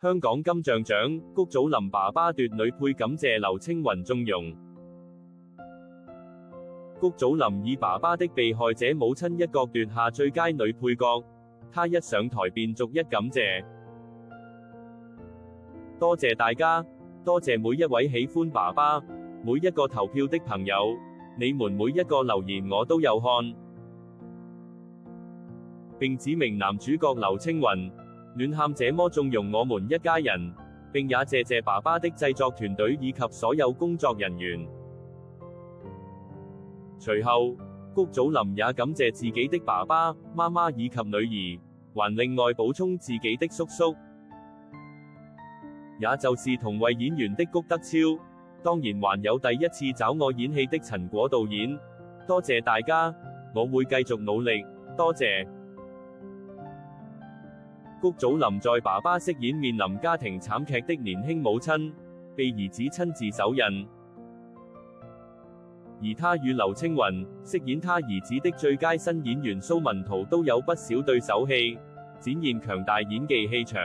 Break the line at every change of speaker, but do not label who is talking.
香港金像獎，谷祖琳爸爸奪女配感謝劉青雲縱容。谷祖琳以爸爸的被害者母親一角奪下最佳女配角，她一上台便逐一感謝。多謝大家，多謝每一位喜歡爸爸，每一個投票的朋友，你們每一個留言我都有看，並指明男主角劉青雲，暖喊這麼縱容我們一家人，並也謝謝爸爸的製作團隊以及所有工作人員。隨後，谷祖琳也感謝自己的爸爸、媽媽以及女兒，還另外補充自己的叔叔，也就是同為演員的谷德超，當然還有第一次找我演戲的陳果導演。多謝大家，我會繼續努力，多謝。谷祖琳在爸爸飾演面臨家庭慘劇的年輕母親，被兒子親自手印，而他與劉青雲飾演他兒子的最佳新演員蘇文濤都有不少對手戲，展現強大演技氣場。